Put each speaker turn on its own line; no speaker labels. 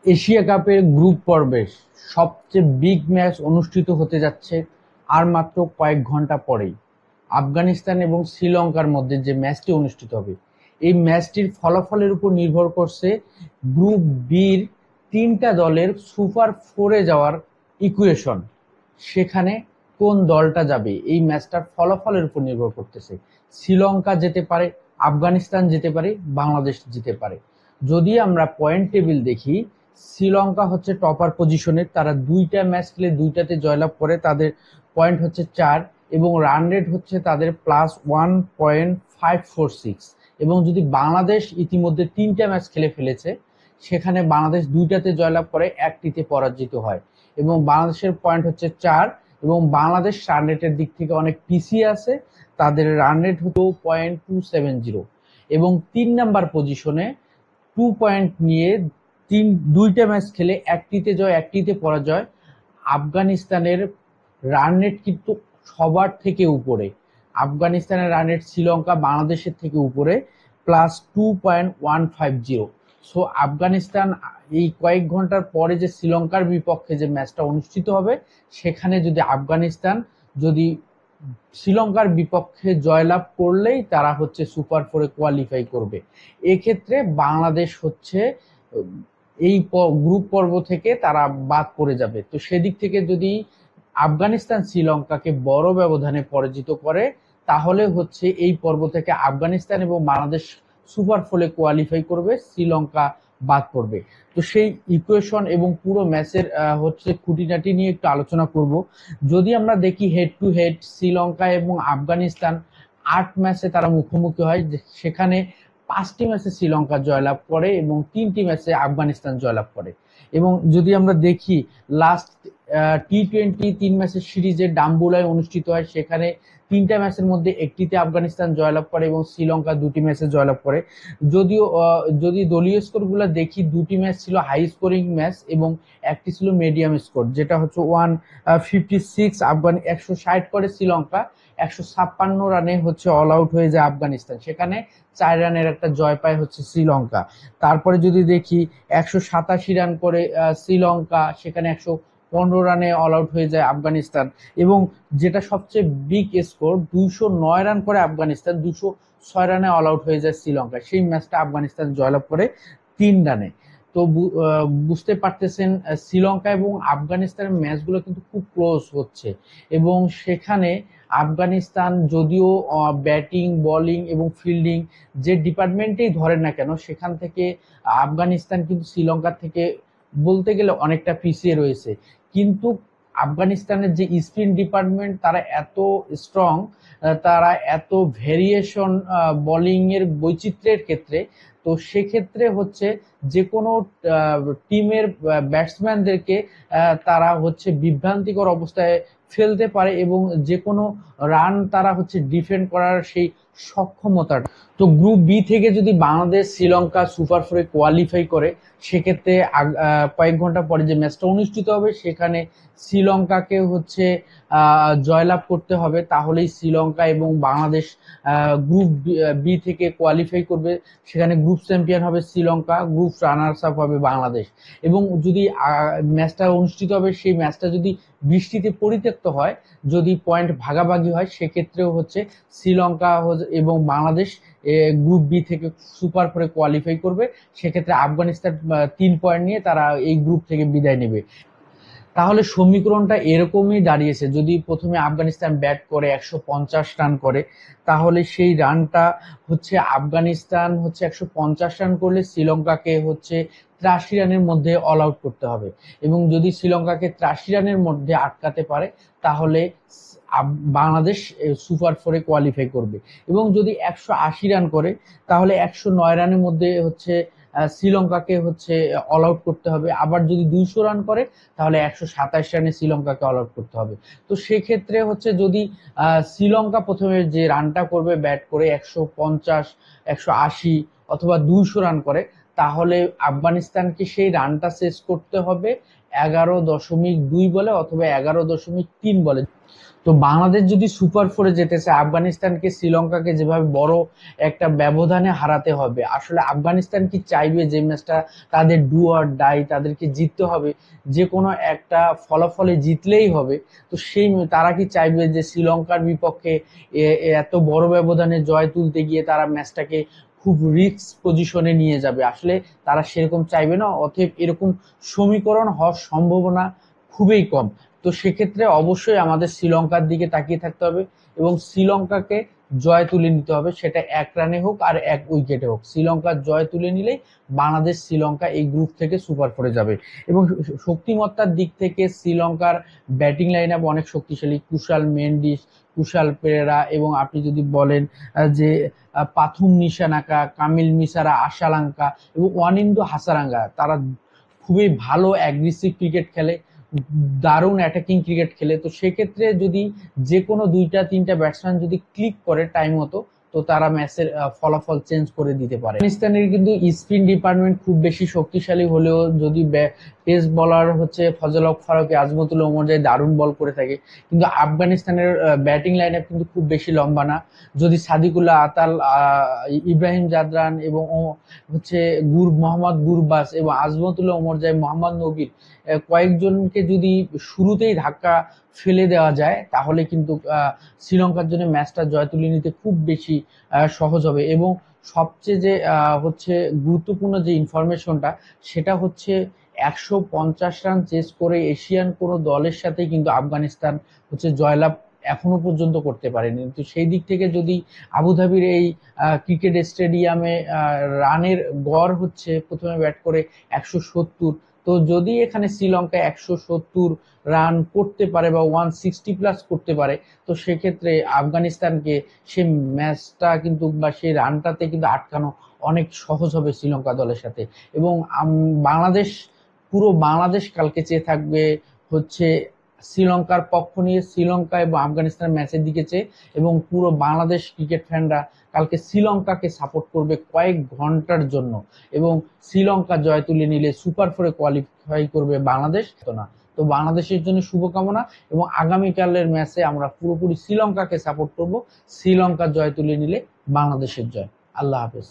Asia কাপের group পর্বে সবচেয়ে বিগ ম্যাচ অনুষ্ঠিত হতে যাচ্ছে আর মাত্র কয়েক ঘন্টা পরেই। আফগানিস্তান এবং শ্রীলঙ্কার মধ্যে যে ম্যাচটি অনুষ্ঠিত হবে, এই ম্যাচটির ফলাফলের উপর নির্ভর করছে গ্রুপ বির তিনটা দলের সুপার ফোরে যাওয়ার ইকুয়েশন। সেখানে কোন দলটা যাবে এই ম্যাচটার ফলাফলের উপর নির্ভর করতেছে। শ্রীলঙ্কা যেতে পারে, আফগানিস্তান যেতে পারে, বাংলাদেশ যেতে পারে। যদি আমরা পয়েন্ট টেবিল দেখি, শ্রীলঙ্কা হচ্ছে টপার পজিশনে, তারা দুইটা ম্যাচ খেলে দুইটাতে জয়লাভ করে, তাদের পয়েন্ট হচ্ছে 4 এবং রান রেট হচ্ছে তাদের +1.546। এবং যদি বাংলাদেশ ইতিমধ্যে তিনটা ম্যাচ খেলে ফেলেছে, সেখানে বাংলাদেশ দুইটাতে জয়লাভ করে, একটিতে পরাজিত হয় এবং বাংলাদেশের পয়েন্ট হচ্ছে 4 এবং বাংলাদেশ রান রেটের দিক থেকে অনেক পিছিয়ে আছে, তাদের রান রেট হতো 2.270 এবং 3 নাম্বার পজিশনে 2 পয়েন্ট নিয়ে দুইটা ম্যাচ খেলে একটিতে জয় একটিতে পরাজয়। আফগানিস্তানের রান রেট কিন্তু সবার থেকে উপরে, আফগানিস্তানের রান রেট শ্রীলঙ্কা বাংলাদেশের থেকে উপরে, +2.150। সো আফগানিস্তান এই কয়েক ঘন্টার পরে যে শ্রীলঙ্কার বিপক্ষে যে ম্যাচটা অনুষ্ঠিত হবে, সেখানে যদি আফগানিস্তান যদি শ্রীলঙ্কার বিপক্ষে জয়লাভ করলেই তারা হচ্ছে সুপার ফোরে কোয়ালিফাই করবে। এক্ষেত্রে বাংলাদেশ হচ্ছে এই গ্রুপ পর্ব থেকে তারা বাদ পড়ে যাবে। তো সেদিক থেকে যদি আফগানিস্তান শ্রীলঙ্কাকে বড় ব্যবধানে পরাজিত করে, তাহলে হচ্ছে এই পর্ব থেকে আফগানিস্তান এবং বাংলাদেশ সুপার ফোরে কোয়ালিফাই করবে, শ্রীলঙ্কা বাদ পড়বে। তো সেই ইকুয়েশন এবং পুরো ম্যাচের হচ্ছে খুঁটিনাটি নিয়ে একটু আলোচনা করব। যদি আমরা দেখি হেড টু হেড, শ্রীলঙ্কা এবং আফগানিস্তান 8 ম্যাচে তারা মুখোমুখি হয়, সেখানে 5টি ম্যাচে শ্রীলঙ্কা জয়লাভ করে এবং 3টি ম্যাচে আফগানিস্তান জয়লাভ করে। এবং যদি আমরা দেখি লাস্ট টি-20 3 ম্যাচের সিরিজে ডাম্বুলায় অনুষ্ঠিত হয়, সেখানে 3টা ম্যাচের মধ্যে একটিতে আফগানিস্তান জয়লাভ করে এবং শ্রীলঙ্কা 2টি ম্যাচে জয়লাভ করে। যদিও যদি দলীয় স্কোরগুলো দেখি, 2টি ম্যাচ ছিল হাই স্কোরিং ম্যাচ এবং একটি ছিল মিডিয়াম স্কোর, যেটা হচ্ছে 156 আফগান 160 করে শ্রীলঙ্কা, 156 রানে হচ্ছে অল আউট হয়ে যায় আফগানিস্তান, সেখানে 4 রানের একটা জয় পায় হচ্ছে শ্রীলঙ্কা। তারপরে যদি দেখি 187 রান করে শ্রীলঙ্কা, সেখানে 115 রানে অল আউট হয়ে যায় আফগানিস্তান। এবং যেটা সবচেয়ে বিগ স্কোর, 209 রান করে আফগানিস্তান, 206 রানে অল আউট হয়ে যায় শ্রীলঙ্কা, সেই ম্যাচটা আফগানিস্তান জয়লাভ করে 3 রানে। তো বুঝতে পারতেছেন শ্রীলঙ্কা এবং আফগানিস্তানের ম্যাচগুলো কিন্তু খুব ক্লোজ হচ্ছে এবং সেখানে আফগানিস্তান যদিও ব্যাটিং, বোলিং এবং ফিল্ডিং যে ডিপার্টমেন্টেই ধরেন না কেন, সেখান থেকে আফগানিস্তান কিন্তু শ্রীলঙ্কার থেকে বলতে গেলে অনেকটা পিছিয়ে রয়েছে। কিন্তু আফগানিস্তানের যে স্পিন ডিপার্টমেন্ট, তারা এত স্ট্রং, তারা এত ভেরিয়েশন বোলিং এর বৈচিত্র্যের ক্ষেত্রে, তো সেক্ষেত্রে হচ্ছে যে কোনো টিমের ব্যাটসম্যানদেরকে তারা হচ্ছে বিভ্রান্তিকর অবস্থায় ফেলতে পারে এবং যে কোনো রান তারা হচ্ছে ডিফেন্ড করার সেই সক্ষমতাটা। তো গ্রুপ বি থেকে যদি বাংলাদেশ শ্রীলঙ্কা সুপার ফোরে কোয়ালিফাই করে, সেক্ষেত্রে কয়েক ঘন্টা পরে যে ম্যাচটা অনুষ্ঠিত হবে, সেখানে শ্রীলঙ্কাকে হচ্ছে জয়লাভ করতে হবে, তাহলেই শ্রীলঙ্কা এবং বাংলাদেশ গ্রুপ বি থেকে কোয়ালিফাই করবে। সেখানে গ্রুপ চ্যাম্পিয়ন হবে শ্রীলঙ্কা, গ্রুপ রানার্স আপ হবে বাংলাদেশ। এবং যদি ম্যাচটা অনুষ্ঠিত হবে, সেই ম্যাচটা যদি বৃষ্টিতে পরিত্যক্ত হয়, যদি পয়েন্ট ভাগাভাগি হয়, সেক্ষেত্রেও হচ্ছে শ্রীলঙ্কা এবং বাংলাদেশ গ্রুপ বি থেকে সুপার ফোরে কোয়ালিফাই করবে। সেক্ষেত্রে আফগানিস্তান 3 পয়েন্ট নিয়ে তারা এই গ্রুপ থেকে বিদায় নেবে। তাহলে সমীকরণটা এরকমই দাঁড়িয়েছে, যদি প্রথমে আফগানিস্তান ব্যাট করে 150 রান করে, তাহলে সেই রানটা হচ্ছে আফগানিস্তান হচ্ছে 150 রান করলে শ্রীলঙ্কাকে হচ্ছে 83 রানের মধ্যে অল আউট করতে হবে। এবং যদি শ্রীলঙ্কাকে 83 রানের মধ্যে আটকাতে পারে, তাহলে বাংলাদেশ সুপার ফোরে কোয়ালিফাই করবে। এবং যদি 180 রান করে, তাহলে 109 রানের মধ্যে হচ্ছে শ্রীলঙ্কাকে হচ্ছে অল আউট করতে হবে। আবার যদি 200 রান করে, তাহলে 127 রানে শ্রীলঙ্কাকে অল আউট করতে হবে। তো সেক্ষেত্রে হচ্ছে যদি শ্রীলঙ্কা প্রথমে যে রানটা করবে ব্যাট করে 150, 180 অথবা 200 রান করে, তাহলে আফগানিস্তানকে সেই রানটা শেষ করতে হবে 11.2 বলে অথবা 11.3 বলে। তো বাংলাদেশ যদি সুপার ফোরে যেতে চায়, আফগানিস্তানকে শ্রীলঙ্কাকে যেভাবে বড় একটা ব্যবধানে হারাতে হবে, আসলে আফগানিস্তান কি চাইবে যে ম্যাচটা তাদের ডু অর ডাই, তাদেরকে জিততে হবে, যে কোনো একটা ফলাফলে জিতলেই হবে? তো সেই তারা কি চাইবে যে শ্রীলঙ্কার বিপক্ষে এত বড় ব্যবধানে জয় তুলতে গিয়ে তারা ম্যাচটাকে খুব রিস্ক পজিশনে নিয়ে যাবে? আসলে তারা সেরকম চাইবে না। অতএব এরকম সমীকরণ হওয়ার সম্ভাবনা খুবই কম। তো সেক্ষেত্রে অবশ্যই আমাদের শ্রীলঙ্কার দিকে তাকিয়ে থাকতে হবে এবং শ্রীলঙ্কাকে জয় তুলে নিতে হবে, সেটা 1 রানে হোক আর 1 উইকেটে হোক। শ্রীলঙ্কার জয় তুলে নিলেই বাংলাদেশ শ্রীলঙ্কা এই গ্রুপ থেকে সুপার ফোরে যাবে। এবং শক্তিমত্তার দিক থেকে শ্রীলঙ্কার ব্যাটিং লাইন আপ অনেক শক্তিশালী। কুশাল মেন্ডিস, কুশাল পেরেরা, এবং আপনি যদি বলেন যে পাথুম নিশানাকা, কামিল মিসারা, আশালাঙ্কা এবং ওয়ানিন্দু হাসারাঙ্গা, তারা খুবই ভালো অ্যাগ্রেসিভ ক্রিকেট খেলে, দারুণ অ্যাটাকিং ক্রিকেট খেলে। তো সেক্ষেত্রে যদি যে কোনো 2টা-3টা ব্যাটসম্যান যদি ক্লিক করে টাইম মতো, তো তারা ম্যাচের ফলাফল চেঞ্জ করে দিতে পারে। আফগানিস্তানের কিন্তু স্পিন ডিপার্টমেন্ট খুব বেশি শক্তিশালী হলেও যদি পেস বলার হচ্ছে ফজল হক ফারুকী, আজমতুল্লাহ ওমর দারুণ বল করে থাকে, কিন্তু আফগানিস্তানের ব্যাটিং লাইন আপ কিন্তু খুব বেশি লম্বা না। যদি সাদিকুল্লাহ আতাল, ইব্রাহিম জাদরান এবং হচ্ছে মোহাম্মদ গুরবাস এবং আজমতুল্লাহ ওমর, মোহাম্মদ নবীর কয়েকজনকে যদি শুরুতেই ধাক্কা ফেলে দেওয়া যায়, তাহলে কিন্তু শ্রীলঙ্কার জন্য ম্যাচটা জয় তুলে নিতে খুব বেশি সহজ হবে। এবং সবচেয়ে যে হচ্ছে গুরুত্বপূর্ণ যে ইনফরমেশনটা, সেটা হচ্ছে 150 রান চেস করে এশিয়ান কোনো দলের সাথে কিন্তু আফগানিস্তান হচ্ছে জয়লাভ এখনো পর্যন্ত করতে পারেনি। তো সেই দিক থেকে যদি আবুধাবির এই ক্রিকেট স্টেডিয়ামে রানের গড় হচ্ছে প্রথমে ব্যাট করে 170, তো যদি এখানে শ্রীলঙ্কা 170 রান করতে পারে বা 160 প্লাস করতে পারে, তো সেক্ষেত্রে আফগানিস্তানকে সে ম্যাচটা কিন্তু বা সেই রানটাতে কিন্তু আটকানো অনেক সহজ হবে শ্রীলঙ্কা দলের সাথে। এবং বাংলাদেশ, পুরো বাংলাদেশ কালকে চেয়ে থাকবে হচ্ছে শ্রীলঙ্কার পক্ষ নিয়ে, শ্রীলঙ্কা এবং আফগানিস্তান ম্যাচের দিকে চেয়ে। এবং পুরো বাংলাদেশ ক্রিকেট ফ্যানরা কালকে শ্রীলঙ্কাকে সাপোর্ট করবে কয়েক ঘন্টার জন্য। এবং শ্রীলঙ্কা জয় তুলে নিলে সুপার ফোরে কোয়ালিফাই করবে বাংলাদেশ। তো না, তো বাংলাদেশের জন্য শুভকামনা, এবং আগামীকালের ম্যাচে আমরা পুরোপুরি শ্রীলঙ্কাকে সাপোর্ট করব। শ্রীলঙ্কা জয় তুলে নিলে বাংলাদেশের জয়। আল্লাহ হাফেজ।